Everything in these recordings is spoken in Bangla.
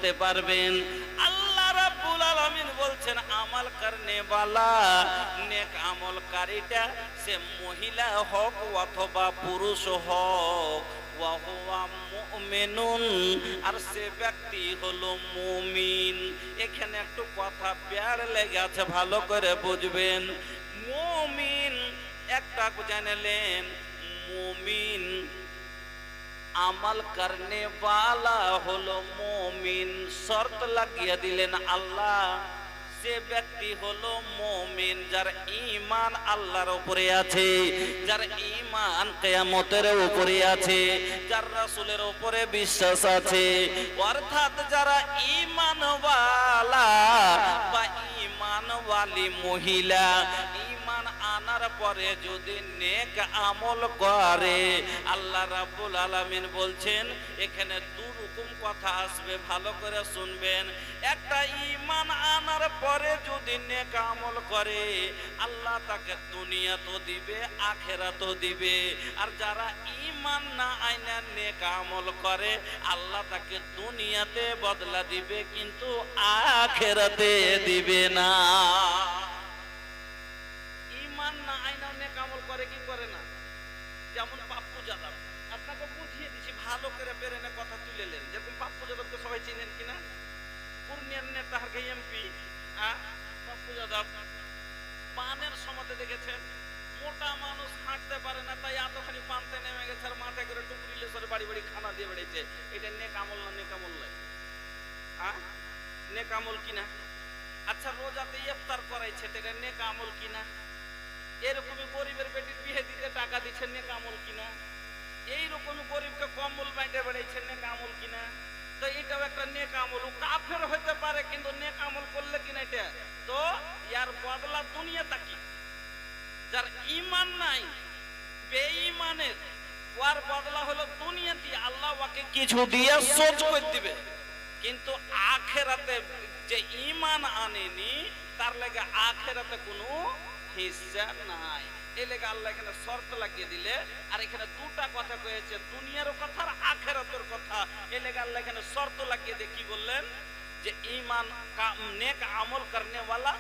হাঁটতে পারবেন। আল্লাহ রাব্বুল আলামিন বলছেন আমাল করনে वाला নেক আমলকারীটা সে মহিলা হোক অথবা পুরুষ হোক, ওয়া হুয়া মুমিনুন, আর সে ব্যক্তি হলো মুমিন। এখানে একটু কথা প্যার লেগে আছে, ভালো করে বুঝবেন। মুমিন একটা জানলেন, মুমিন আমল করনে वाला হলো মুমিন। শর্ত লাগিয়ে দিলেন আল্লাহ, সে ব্যক্তি হলো মুমিন যার ঈমান আল্লাহর উপরে আছে, যার ঈমান কিয়ামতের উপরে আছে, যার রাসূলের উপরে বিশ্বাস আছে। অর্থাৎ যারা ঈমানওয়ালা বা ঈমানওয়ালি মহিলা ঈমান আনার পরে যদি নেক আমল করে, আল্লাহ রাব্বুল আলামিন বলছেন এখানে দুরকম কথা আসবে, ভালো করে শুনবেন। একটা ঈমান আনার পরে যদি নেক আমল করে, আল্লাহ তাকে দুনিয়া তো দিবে, আখিরাতও দিবে। আর যারা ঈমান না আইনা নেক আমল করে, আল্লাহ তাকে দুনিয়াতে বদলা দিবে, কিন্তু আখিরাতে দিবে না। ঈমান না আইনা নেক আমল করে কি করে না? যেমন পাপ্পু যাদব, আপনাকে বুঝিয়ে দিছি, ভালো করে বেরেনে কথা তুলে নেন। যেরকম পাপ্পু যাদবকে সবাই চিনেন কিনা? পূর্ণিয়ার নেতা হারকে এমপি পাপ্পু যাদব। পানের সমাতে দেখেছেন, মোটা মানুষ হাঁটতে পারে না, তাই এতখানি পানতে নেমে গেছে আর মাথায় করে টুকরিলে সরে বাড়ি বাড়ি খানা দিয়ে বেড়েছে। এটা নেক আমল না? নেক আমল নয়। নেক আমল কিনা? আচ্ছা, রোজাতে ইফতার করাইছে, এটা নেক আমল কিনা? এরকমই গরিবের বেটির বিয়ে দিতে টাকা দিচ্ছে, নেক আমল কিনা? এইরকমই গরিবকে কম্বল বাইটে বেড়াইছে, নেক আমল কিনা? তো এটাও একটা নেক আমল। ও কাফের হইতে পারে, কিন্তু নেক আমল করলে কিনা এটা তো ইয়ার বদলা দুনিয়া তাকি। যার ঈমান নাই, বেঈমানের, ওর বদলা হলো দুনিয়াতে আল্লাহ ওকে কিছু দিয়ে সহ্য করে দিবে, কিন্তু আখিরাতে যে ঈমান আনেনি তার লাগে আখিরাতে কোনো হিসাব নাই। এই লেগে আল্লাহ এখানে শর্ত লাগিয়ে দিলে, আর এখানে দুটা কথা কয়েছে, দুনিয়ার কথা আর আখিরাতের কথা। এই লেগে আল্লাহ এখানে শর্ত লাগিয়ে দিয়ে কি বললেন, যে ঈমান নেক আমল করনে वाला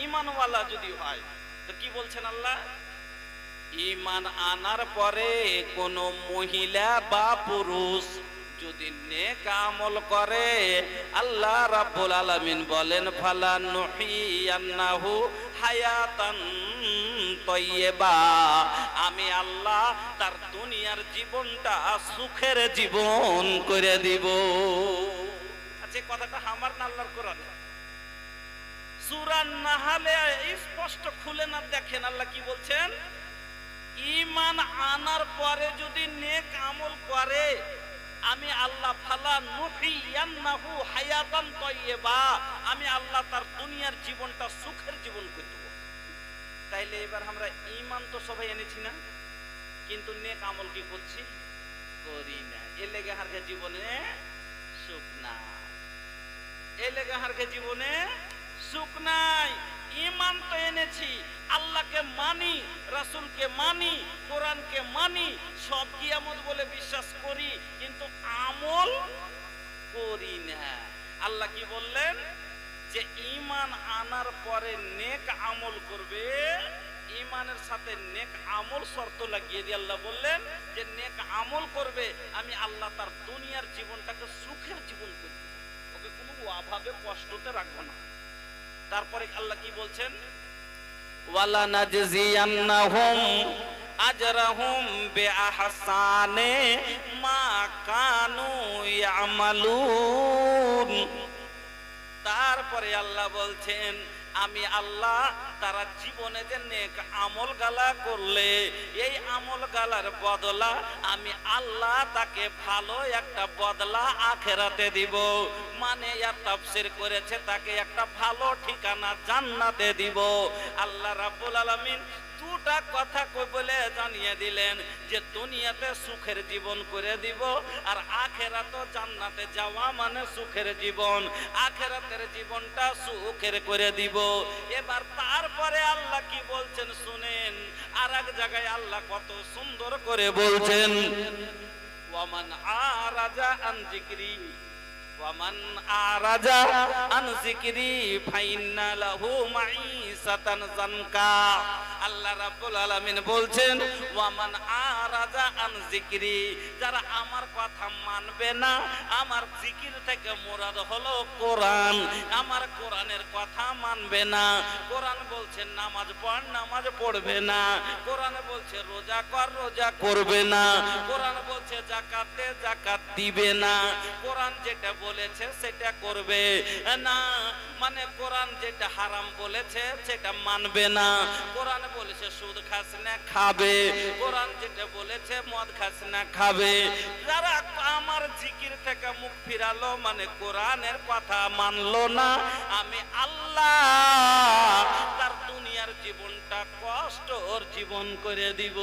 ঈমানওয়ালা যদি হয়, তো কি বলছেন আল্লাহ? ঈমান আনার পরে কোন মহিলা বা পুরুষ যদি নেক আমল করে, আল্লাহ রাব্বুল আলামিন বলেন ফালা নুহিয়ান্নাহু হায়াতান তাইয়্যিবা, আমি আল্লাহ তার দুনিয়ার জীবনটা সুখের জীবন করে দিব। আচ্ছা, কথাটা আমার না আল্লাহর কোরআনে? সূরা নাহলে স্পষ্ট খুলে না দেখেন আল্লাহ কি বলছেন? ঈমান আনার পরে যদি নেক আমল করে, আমি আল্লাহ ফালা নুহিয়ান্নাহু হায়াতান তাইয়্যিবা, আমি আল্লাহ তার দুনিয়ার জীবনটা সুখের জীবন করে দেব। তাইলে এবার আমরা ঈমান তো সবাই এনেছি না, কিন্তু নেক আমল কি করছি? করি না। এর লেগে হারকে জীবনে সুখ নাই, এর লেগে হারকে জীবনে সুখ নাই। ঈমান তো এনেছি, আল্লাহকে মানি, রাসূলকে মানি, কোরআনকে মানি, সব কিয়ামত বলে বিশ্বাস করি, কিন্তু আমল করি না। আল্লাহ কি বললেন? যে ঈমান আনার পরে নেক আমল করবে, ঈমানের সাথে নেক আমল শর্ত লাগিয়ে দিয়ে আল্লাহ বললেন যে নেক আমল করবে, আমি আল্লাহ তার দুনিয়ার জীবনটাকে সুখের জীবন করব, ওকে কোনো অভাবে কষ্টতে রাখবো না। তারপরে আল্লাহ কি বলছেন? ওয়ালা নাজজিয়ান্নাহুম আজরাহুম বিআহসানি মা কানু ইয়ামালুন। তারপরে আল্লাহ বলছেন আমি আল্লাহ তারা জীবনে যে নেক আমল গালা করলে, এই আমল গালার বদলা আমি আল্লাহ তাকে ভালো একটা বদলা আখিরাতে দিব। মানে এর তাফসীর করেছে তাকে একটা ভালো ঠিকানা জান্নাতে দিব। আল্লাহ রাব্বুল আলামিন দুটা কথা কই বলে জানিয়ে দিলেন যে দুনিয়াতে সুখের জীবন করে দিব, আর আখিরাতে জান্নাতে যাওয়া মানে সুখের জীবন, আখিরাতের জীবনটা সুখের করে দিব। এবার তারপরে আল্লাহ কি বলছেন শুনেন, আর এক জায়গায় আল্লাহ কত সুন্দর করে বলছেন ওয়ামান আরাজা আন যিকরি, ওয়ামান আরাজা আন যিকরি ফাইন্না লাহু মাঈসাতান জানকা। আল্লাহ রাব্বুল আলামিন বলছেন ওয়ামান আরাজা আন যিকরি, যারা আমার কথা মানবে না, আমার জিকির থেকে মুরাদ হলো কোরআন, আমার কোরআনের কথা মানবে না। কোরআন বলছে নামাজ পড়, নামাজ পড়বে না। কোরআন বলছে রোজা কর, রোজা করবে না। কোরআন বলছে যাকাত দে, যাকাত দিবে না। কোরআন যেটা বলেছে সেটা করবে না, মানে কোরআন যেটা হারাম বলেছে সেটা মানবে না। কোরআন বলেছে সুদ খাস না, খাবে। কোরআন যেটা বলেছে মদ খাস না, খাবে। যারা আমার জিকির থেকে মুখ ফিরালো, মানে কোরআনের কথা মানলো না, আমি আল্লাহ তার দুনিয়ার জীবনটা কষ্টর জীবন করে দিব।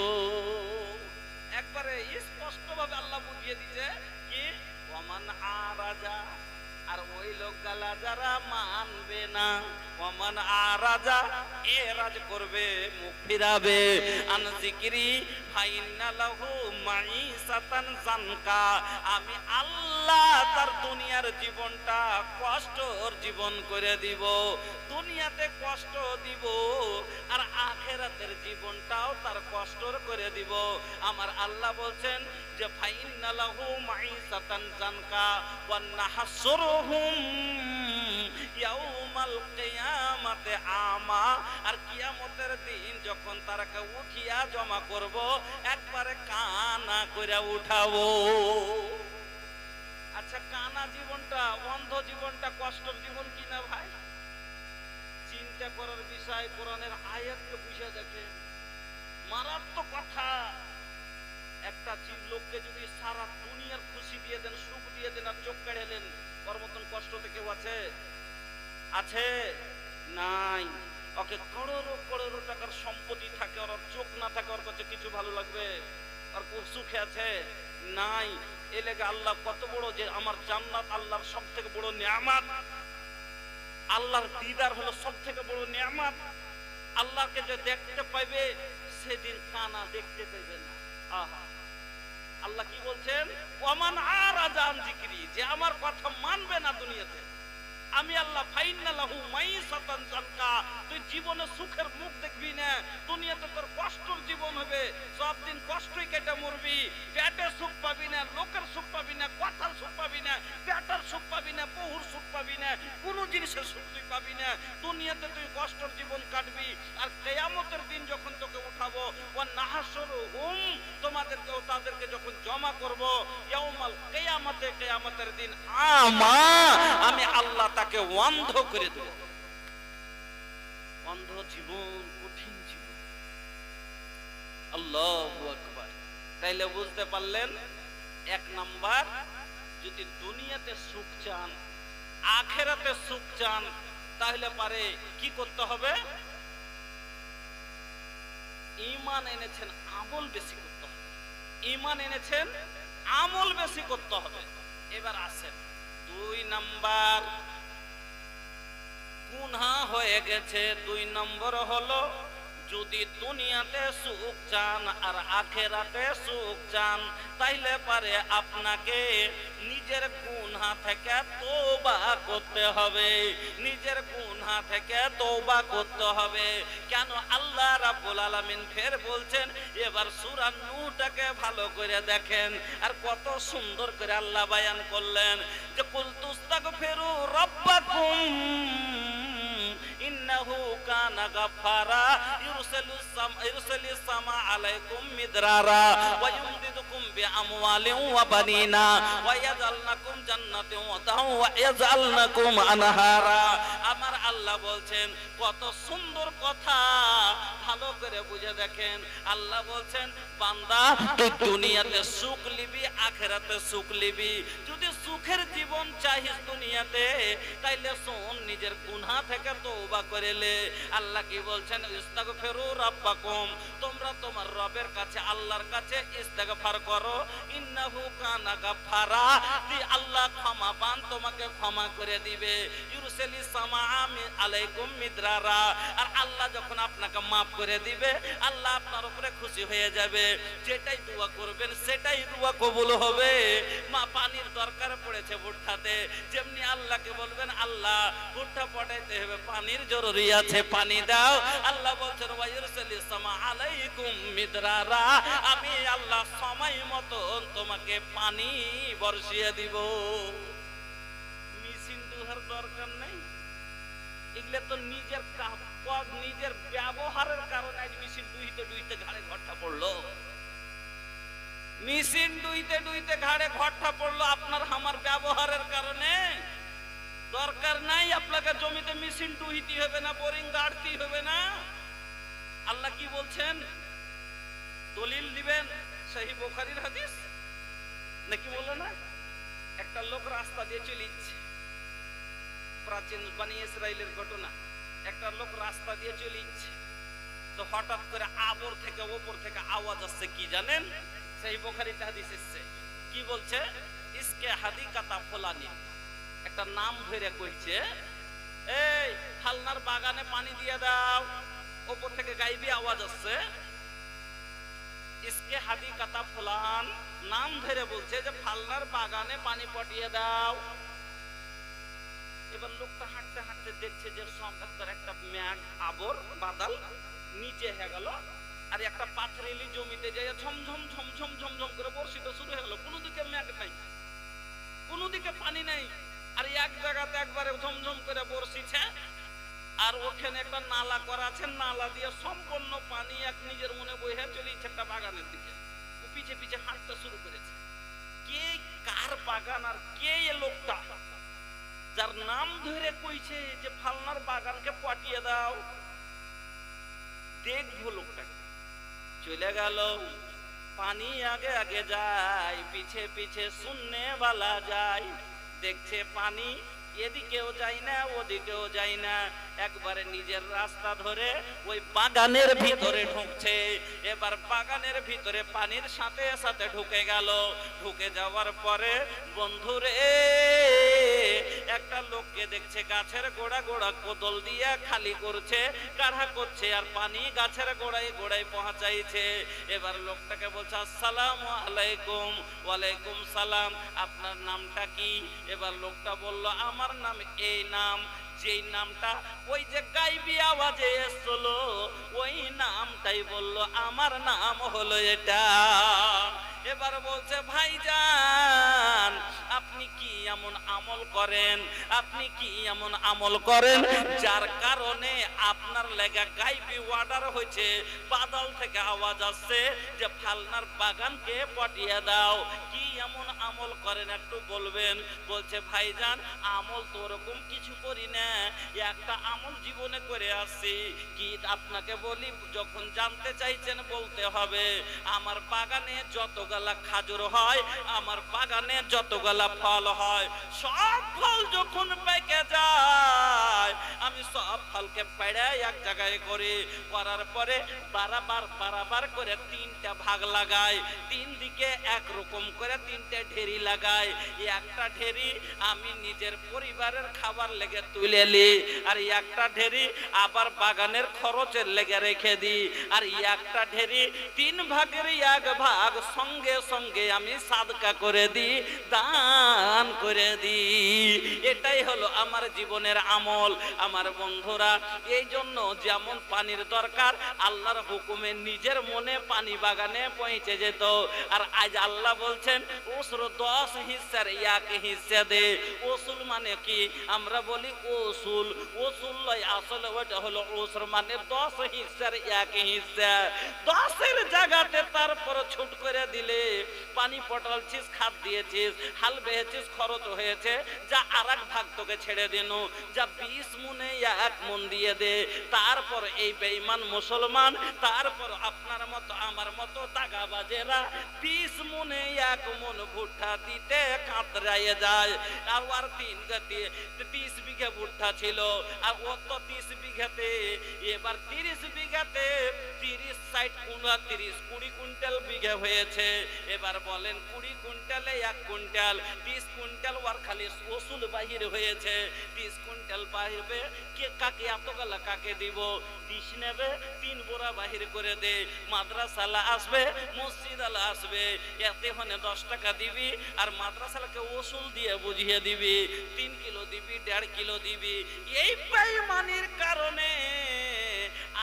একবারে স্পষ্ট ভাবে আল্লাহ বুঝিয়ে দিচ্ছে কি ওয়ামান আরাজা, আর ওই লোকগুলা যারা মানবে না, ওয়ামান আরাজা এরাজ করবে, মুখ ফিরাবে, আন যিকরি ফাইন্না লাহু মাঈসাতান জানকা, আমি আল্লাহ তার দুনিয়ার জীবনটা কষ্টর জীবন করে দিব। দুনিয়াতে কষ্ট দিব আর আখিরাতের জীবনটাও তার কষ্টর করে দিব। আমার আল্লাহ বলছেন যে ফাইন্না লাহু মাঈসাতান জানকা ওয়া নাহসুরুহুম ইয়াউমাল কিয়ামাতে আমা, আর কিয়ামতের দিন যখন তারাকে উঠিয়া জমা করব, একবারে কানা কইরা উঠাবো। আচ্ছা, কানা জীবনটা, অন্ধ জীবনটা কষ্টের জীবন কিনা ভাই? চিন্তা করার বিষয়। কোরআনের আয়াতকে বুঝে দেখেন, মারাত্মক কথা। একটা লোককে যদি সারা দুনিয়ার খুশি দিয়ে দেন, সুখ দিয়ে দেন, আর চোখ কেড়ে দেন, ওর মতন কষ্ট তো কেউ আছে? আছে? নাই। ওকে করোড়ো করোড়ো টাকার সম্পত্তি থাকে, ওর চোখ না থাকে, ওর কাছে কিছু ভালো লাগবে? আর খুব সুখে আছে? নাই। এ লেগে আল্লাহ কত বড়, যে আমার জান্নাত আল্লাহর সব থেকে বড় নিয়ামত। আল্লাহর দিদার হলো সব থেকে বড় নিয়ামত। আল্লাহকে যে দেখতে পাইবে সেদিন কানা দেখতে পাইবে না। আহা, আল্লাহ কি বলছেন? ওয়ামান আরাজা আন যিকরি, যে আমার কথা মানবে না দুনিয়াতে, আমি আল্লাহ ফাইন্না লাহু মাঈসাতান জানকা, তুই জীবনে সুখের মুখ দেখবি না। দুনিয়াতে তোর কষ্টের জীবন হবে, সব দিন কষ্টই কেটে মরবি। পেটে সুখ পাবি না, লোকের সুখ পাবি না, কথার সুখ পাবি না, পেটের সুখ পাবি না, বহুর সুখ পাবি না, কোন জিনিসের সুখ তুই পাবি না। দুনিয়াতে তুই কষ্টের জীবন কাটবি, আর কিয়ামতের দিন যখন তোকে উঠাবো, ওয়া নাহসুরুহুম, তোমাদেরকেও তাদেরকে যখন জমা করব, ইয়াউমাল কিয়ামাতে, কিয়ামতের দিন আমা, আমি আল্লাহ তাকে অন্ধ করে দেব। অন্ধ জীবন, কঠিন জীবন। আল্লাহু আকবার। তাইলে বুঝতে পারলেন, এক নাম্বার, যদি দুনিয়াতে সুখ চান, আখিরাতে সুখ চান, তাহলে পারে কি করতে হবে? ঈমান এনেছেন, আমল বেশি করতে হবে। ঈমান এনেছেন, আমল বেশি করতে হবে। এবার আসেন, দুই নাম্বার, গুনাহ হয়ে গেছে। দুই নম্বর হলো, যদি দুনিয়াতে সুখ চান আর আখিরাতে সুখ চান, তাইলে পারে আপনাকে নিজের গুনাহ থেকে তওবা করতে হবে। নিজের গুনাহ থেকে তওবা করতে হবে। কেন? আল্লাহ রাব্বুল আলামিন ফের বলছেন, এবার সূরা নূরটাকে ভালো করে দেখেন, আর কত সুন্দর করে আল্লাহ বয়ান করলেন যে কুল তুস্তাগফিরু রাব্বাকুম ইন্নাহু কানা গাফফারা ইরসালিস সামা আলাইকুম মিদরারা ওয়া ইউমদিদুকুম বিআমওয়ালিন ওয়া বানিনা ওয়া ইয়াজআলনাকুম জান্নাতিন ওয়া ইয়াজআলনাকুম আনহারা। আমার আল্লাহ বলছেন, কত সুন্দর কথা, ভালো করে বুঝে দেখেন। আল্লাহ বলছেন, বান্দা তুই দুনিয়াতে সুখ লিবি, আখিরাতে সুখ লিবি। যদি সুখের জীবন চাহিস দুনিয়া দুনিয়াতে, তাইলে শোন নিজের গুনাহ থেকে তওবা করেলে। আল্লাহ কি বলছেন? ইস্তাগফিরু রাব্বাকুম, তোমরা তোমার রবের কাছে আল্লাহর কাছে ইস্তেগফার করো। ইন্নাহু কানা গাফফারা, আল্লাহ ক্ষমাবান, তোমাকে ক্ষমা করে দিবে। ইউরসিলিস সামাআ আলাইকুম মিদরারা, আর আল্লাহ যখন আপনাকে মাফ করে দিবে, আল্লাহ আপনার উপরে খুশি হয়ে যাবে। যেটাই দোয়া করবেন সেটাই দোয়া কবুল হবে। মা পানির দরকার পড়েছে ভুট্টাতে, যেমনি আল্লাহকে বলবেন আল্লাহ ভুট্টা পটাইতে হবে, পানির জরুরি আছে, পানি দাও। আল্লাহ বলছেন ওয়াইরসালিস সামা আলাইকুম মিদরারা, আমি আল্লাহ সময় মতো তোমাকে পানি বর্ষিয়ে দিব। মেশিন দুহার দরকার নেই, এগুলো তো নিজের নিজের ব্যবহারের কারণে আজ মেশিন দুইতে দুইতে ঘাড়ে ঘরটা পড়লো। মেশিন দুইতে দুইতে ঘাড়ে ঘরটা পড়লো আপনার আমার ব্যবহারের কারণে। দরকার নাই আপনাকে জমিতে মেশিন ডুইতে হবে না, বোরিং গাড়তে হবে না। আল্লাহ কি বলছেন? দলিল দিবেন সহিহ বুখারীর হাদিস নাকি বলে না? একটা লোক রাস্তা দিয়ে চলেছে, প্রাচীন বনি ইসরাইলের ঘটনা। একটা লোক রাস্তা দিয়ে চলেছে, তো হঠাৎ করে আবর থেকে ওপর থেকে আওয়াজ আসছে, কি জানেন? সহিহ বুখারীতে হাদিস এসেছে, কি বলছে? ইসকে হাদিকাতা ফুলানি, একটা নাম ধরে কইছে, এই ফালনার বাগানে পানি দিয়ে দাও। ওপর থেকে গাইবি আওয়াজ আসছে, ইসকে হাদিকাতা ফুলান, নাম ধরে বলছে যে ফালনার বাগানে পানি পটিয়ে দাও। এবার লোকটা হাঁটতে হাঁটতে দেখছে যে সব একটা মেঘ আবর বাদল নিচে হয়ে গেল, আর একটা পাথরেলি জমিতে যায় ঝমঝম ঝমঝম ঝমঝম করে বর্ষিত শুরু হয়ে গেল। কোনো দিকে মেঘ নাই, কোনো দিকে পানি নাই, আর এক জায়গাতে একবারে ঝমঝম করে বর্ষিছে। আর ওখানে একটা নালা করা আছে, নালা দিয়ে সম্পূর্ণ পানি এক নিজের মনে বইয়ে চলেছে একটা বাগানের দিকে। ও পিছে পিছে হাঁটতে শুরু করেছে। কে কার বাগান আর কে এ লোকটা যার নাম ধরে কইছে যে ফালনার বাগানকে পাঠিয়ে দাও? দেখবো লোকটাকে। চলে গেল, পানি আগে আগে যায়, পিছে পিছে শুননে বালা যায়। দেখছে পানি এদিকেও যায় না ওদিকেও যায় না, একবারে নিজের রাস্তা ধরে ওই বাগানের ভিতরে ঢুকছে। এবার বাগানের ভিতরে পানির সাথে সাথে ঢুকে গেল। ঢুকে যাওয়ার পরে বন্ধুরে একটা লোককে দেখছে গাছের গোড়া গোড়া কোদল দিয়ে খালি করছে, কাঢ়া করছে, আর পানি গাছের গোড়ায় গোড়ায় পৌঁছাইছে। এবার লোকটাকে বলছে আসসালামু আলাইকুম। ওয়ালাইকুম সালাম, আপনার নামটা কি? এবার লোকটা বলল আমার নাম এই নাম। যেই নামটা ওই যে গাইবি আওয়াজে এসছিল ওই নামটাই বলল, আমার নাম হলো এটা। এবার বলছে ভাইজান আপনি কি এমন আমল করেন, আপনি কি এমন আমল করেন যার কারণে আপনার লেগা গাইবি অর্ডার হয়েছে, বাদল থেকে আওয়াজ আসছে যে ফালনার বাগানকে পাঠিয়ে দাও? কি এমন আমল করেন একটু বলবেন? বলছে ভাইজান আমল তো ওরকম কিছু করি না, একটা আমল জীবনে করে আসছি। কি আপনাকে বলি, যখন জানতে চাইছেন বলতে হবে। আমার বাগানে যতগুলা খাজুর হয়, আমার বাগানে যতগুলা ফল হয়, সব ফল যখন পেকে যায় আমি সব ফলকে পেড়ে এক জায়গায় করি, করার পরে বারাবার করে তিনটা ভাগ লাগাই, তিন দিকে একরকম করে তিনটা ঢেরি লাগাই। একটা ঢেরি আমি নিজের পরিবারের খাবার লেগে তুলে নি, আর একটা ঢেরি আবার বাগানের খরচের লেগে রেখে দিই, আর একটা ঢেরি তিন ভাগের এক ভাগ সঙ্গে সঙ্গে আমি সাদকা করে দিই, দান করে দিই। এটাই হলো আমার জীবনের আমল। আমার বন্ধুরা এই জন্য যেমন পানির দরকার, আল্লাহর হুকুমে নিজের মনে পানি বাগানে পৌঁছে যেত। আর আজ আল্লাহ বলছেন ওসর 10 হিস্সার এক হিস্সা দে। ওসুল মানে কি? আমরা বলি ওসুল, ওসুল লয়, আসলে ওটা হলো ওসর মানে 10 হিস্সার এক হিস্সা। 10-এর জায়গাতে তারপর ছুট করে দিলে পানি পটালছিস, খাদ দিয়েছিস, হাল বেহেছিস, খরচ নষ্ট হয়েছে, যা আর এক ভাগ তোকে ছেড়ে দিন, যা 20 মুনে 1 মন দিয়ে দে। তারপর এই বেঈমান মুসলমান, তারপর আপনার মতো আমার মতো দাগাবাজেরা 20 মুনে 1 মন ভুট্টা দিতে কাতরাইয়ে যায়। আর 30 বিঘা ভুট্টা ছিল, আর অত 30 বিঘাতে এবার 30 বিঘাতে 30 60 29 20 কুইন্টাল বিঘা হয়েছে। এবার বলেন 20 কুইন্টালে 1 কুইন্টাল, 30 কুইন্টাল ওর খালি ওসুল বাহির হয়েছে। 30 কুইন্টাল বাহিরবে কে কাকে এতগুলা কাকে দিব? ডিশ নেবে 3 বোরা বাহির করে দে। মাদ্রাসালা আসবে, মসজিদালা আসবে, এতে হনে 10 টাকা দিবি, আর মাদ্রাসালাকে ওসুল দিয়ে বুঝিয়ে দিবি, 3 কিলো দিবি, 1.5 কিলো দিবি। এই বেঈমানির কারণে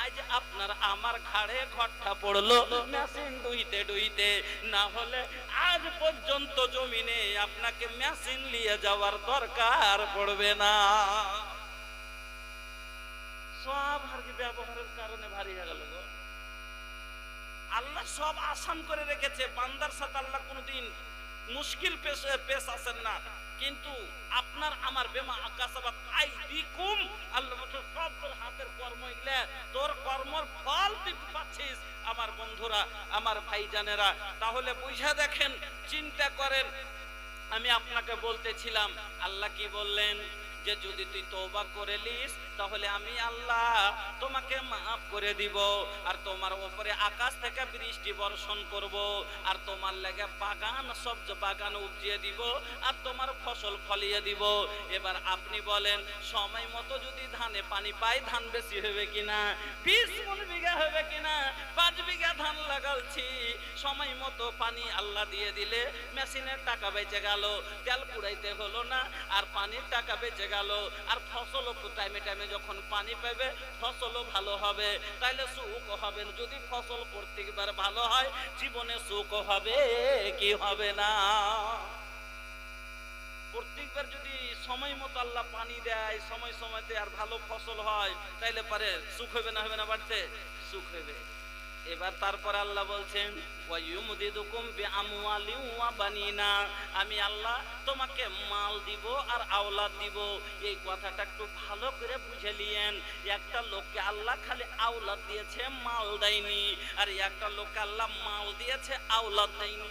আজ আপনার আমার ঘাড়ে ঘট্টা পড়লো মেশিন ডুইতে। না হলে আজ পর্যন্ত জমিনে আপনাকে মেশিন নিয়ে যাওয়ার দরকার পড়বে না। সব আর কি ব্যবহারের কারণে ভারী হয়ে গেল গো। আল্লাহ সব আসান করে রেখেছে, বান্দার সাথে আল্লাহ কোনোদিন মুশকিল পেশ আসেন না। কিন্তু আপনার আমার বেমা আকাশাবাত আইদিকুম, আল্লাহ বলেন সব তোর হাতের কর্ম, এগুলা তোর কর্মর ফল তুই পাচ্ছিস। আমার বন্ধুরা, আমার ভাইজানেরা, তাহলে বুঝা দেখেন, চিন্তা করেন। আমি আপনাকে বলতেছিলাম আল্লাহ কি বললেন, যে যদি তুই তওবা করে লিস তাহলে আমি আল্লাহ তোমাকে মাফ করে দিব, আর তোমার উপরে আকাশ থেকে বৃষ্টি বর্ষণ করব, আর তোমার লাগে বাগান সবজ বাগান উপজিয়ে দিব, আর তোমার ফসল ফলিয়ে দিব। এবার আপনি বলেন সময় মতো যদি ধানে পানি পাই, ধান বেশি হবে কিনা? 20 মণ বিঘা হবে কিনা? 5 বিঘা ধান লাগালছি, সময় মতো পানি আল্লাহ দিয়ে দিলে মেশিনের টাকা বেঁচে গেল, তেল পুড়াইতে হলো না, আর পানির টাকা বেঁচে গেল, আর ফসলও টাইমে টাইমে যখন পানি পাবে ফসলও ভালো হবে, তাইলে সুখ হবে। যদি ফসল প্রত্যেকবার ভালো হয়, জীবনে সুখ হবে কি হবে না? প্রত্যেকবার যদি সময় মতো আল্লাহ পানি দেয়, সময় সময়তে, আর ভালো ফসল হয়, তাইলে পারে সুখ হবে না? হবে না? বাড়তে সুখ হবে। এবার তারপর আল্লাহ বলছেন ওয়ায়ুমদিদুকুম বিআমওয়ালিন ওয়া বানিনা, আমি আল্লাহ তোমাকে মাল দিব আর আওলাদ দিব। এই কথাটা একটু ভালো করে বুঝে নিয়েন। একটা লোককে আল্লাহ খালি আওলাদ দিয়েছে, মাল দেয়নি, আর একটা লোককে আল্লাহ মাল দিয়েছে, আওলাদ দেয়নি।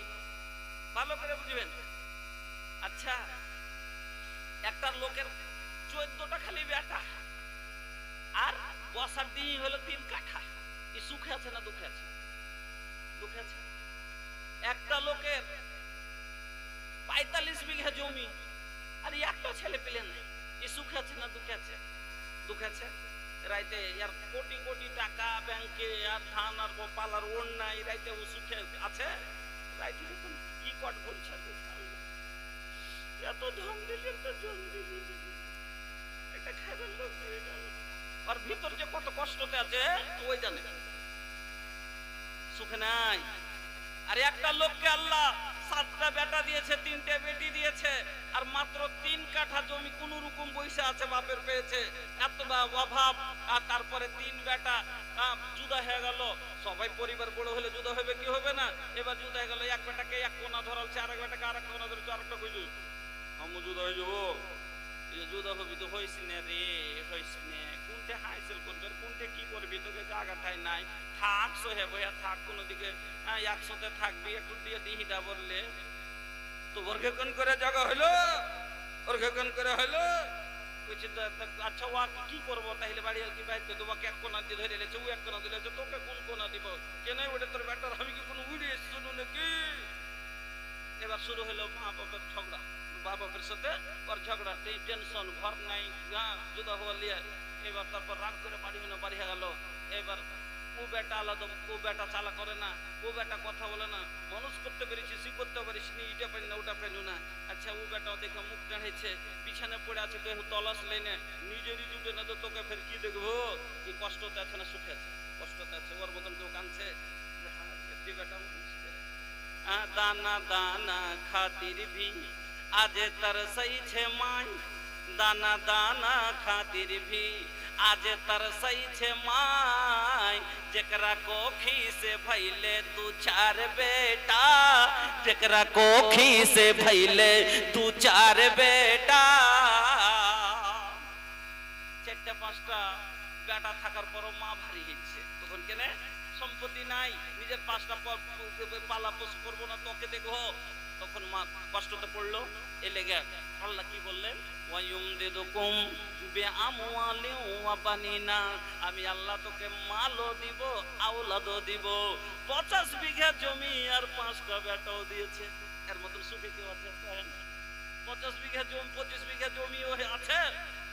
ভালো করে বুঝবেন। আচ্ছা, একটা লোকের 14টা খালি বেটা, আর বসার দিন হলো 3 কাঠা। এই সুখে আছে না দুঃখে আছে? দুঃখে আছে। একটা লোকের 45 বিঘা জমি, আর একটা ছেলে পেলেন নাই। এই সুখে আছে না দুঃখে আছে? দুঃখে আছে। রাইতে আর কোটি কোটি টাকা ব্যাংকে, আর ধান আর পালার ওর নাই, রাইতে ও সুখে আছে? রাইতে কি কট বলছে, এত ধান দিলেন তো জল দিলেন, এটা খাইবার লোক হয়ে গেল। আর ভিতর যে কত কষ্টতে আছে ওই জানে, সুখে নাই। আর একটা লোককে আল্লাহ 7টা বেটা দিয়েছে, 3টে বেটি দিয়েছে, আর মাত্র 3 কাঠা জমি কোন রকম বইসা আছে, বাপের পেয়েছে, এত অভাব। আর তারপরে 3 বেটা জুদা হয়ে গেল। সবাই পরিবার বড় হলে জুদা হবে কি হবে না? এবার জুদা হয়ে গেল, এক বেটাকে এক কোনা ধরালছে, আরেক বেটাকে আরেক কোনা ধরেছে, আরেকটা কইছে আমি জুদা হয়ে যাবো। জুদা হবি তো হইস না রে, হইস না। কোনটা হাইসেল করবে, কোনটা কি করবি? তোকে জায়গাটাই নাই, থাক সহে বইয়া থাক, কোনো দিকে একসাথে থাকবি, একটু দিয়ে দিহিদা বললে তো ওরঘেকন করে জায়গা হইলো, ওরঘেকন করে হইলো। আচ্ছা ওয়া কি করবো তাহলে? বাড়ি আর কি বাইতে তোমাকে এক কোনা দিয়ে ধরে লেছে, ও এক কোনা দিলেছে, তোকে কোন কোনা দিব? কেন ওটা তোর ব্যাটার, আমি কি কোনো উড়ে শুনু নাকি? এবার শুরু হলো মা বাবার ঝগড়া, বাবা বাপের সাথে ওর ঝগড়া, টেনশন, ঘর নাই, জুদা হলিয়ে। এবার তারপর রাগ করে বাড়ি বাড়ি গেল। এবার ও বেটা আলাদা, ও বেটা চালা করে না, ও বেটা কথা বলে না, মানুষ করতে পেরেছি, সি করতে পারিস নি, ইটা পারি না, ওটা পারি না। আচ্ছা, ও বেটা দেখে মুখ টাড়াইছে, বিছানে পড়ে আছে, কেউ তলাশ লেনে, নিজেরই জুটে না তো তোকে ফের কি দেখবো? কি কষ্টতে আছে না সুখে আছে? কষ্টতে আছে। ওর মতন কেউ কাঁদছে? বেটা दाना दाना खातिर भी आज तरसई छे माई, दाना दाना खातिर भी आज तरसई छे माय जेकरा कोखी से भइले दू चार बेटा जेकरा कोखी से भइले दू चार बेटा चारटा पांचटा बेटा থাকার পরও মা ভারী হচ্ছে তখন কেন সম্পত্তি নাই নিজের পাঁচটা পালা পশু করবো না তোকে দেখো তখন মা কষ্টতে পড়লো এ লেগে আল্লাহ কি বললেন ওয়ায়ুমদিদুকুম বিআমওয়ালিন ওয়া বানিনা আমি আল্লাহ তোকে মালও দিব আওলাদও দিব 50 বিঘা জমি আর 5টা বেটাও দিয়েছে এর মতন সুখে কেউ আছে 50 বিঘা জমি 25 বিঘা জমিও আছে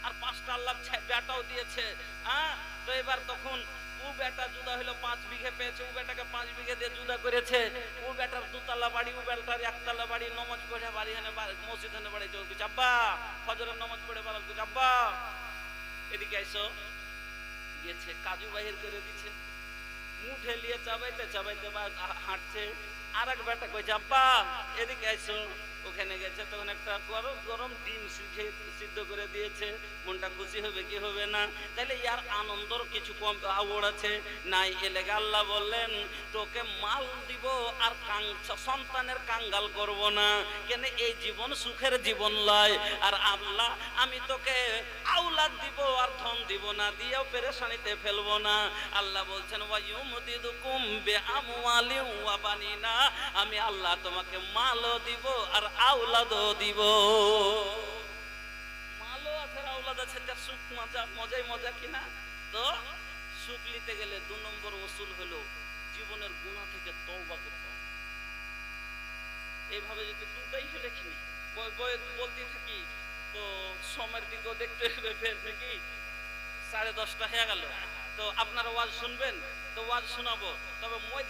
আর 5টা আল্লাহ বেটাও দিয়েছে হ্যাঁ তো এবার তখন ও বেটা জুদা হলো 5 বিঘা পেয়েছে ও বেটাকে 5 বিঘা দিয়ে জুদা করেছে ও বেটার দুতলা বাড়ি ও বেটার একতলা বাড়ি নামাজ পড়ে বাড়ি হানে মসজিদ হানে বাড়ি চলতে আব্বা ফজরের নামাজ পড়ে বাড়ি আব্বা এদিকে আইসো গিয়েছে কাজু বাহির করে দিয়েছে মুঠে নিয়ে চাবাইতে চাবাইতে হাঁটছে আর এক বেটা কইছে আব্বা এদিকে আইসো ওখানে গেছে তখন একটা গরম গরম ডিম সিদ্ধ করে দিয়েছে মনটা খুশি হবে কি হবে না তাহলে ইয়ার আনন্দর কিছু কম আওড় আছে নাই এলেগে আল্লাহ বললেন তোকে মাল দিব আর সন্তানের কাঙ্গাল করব না কেন এই জীবন সুখের জীবন লয় আর আল্লাহ আমি তোকে আওলাদ দিব আর ধন দিব না দিয়েও পেরেশানিতে ফেলবো না আল্লাহ বলছেন ওয়ায়ুমদিদুকুম বিআমওয়ালিন ওয়া বানিনা আমি আল্লাহ তোমাকে মালও দিব আর আওলাদও দিব মালও আছে আওলাদ আছে তার সুখ মজাই মজা কিনা তো সুখ নিতে গেলে 2 নম্বর ওসুল হলো জীবনের গুনাহ থেকে তওবা করতে হবে এইভাবে যদি দুটাই হলে কি বলতে থাকি তো সময়ের দিকেও দেখতে হবে ফের নাকি 10:30 হয়ে গেল তো আপনারা ওয়াজ শুনবেন তো ওয়াজ শোনাবো তবে মই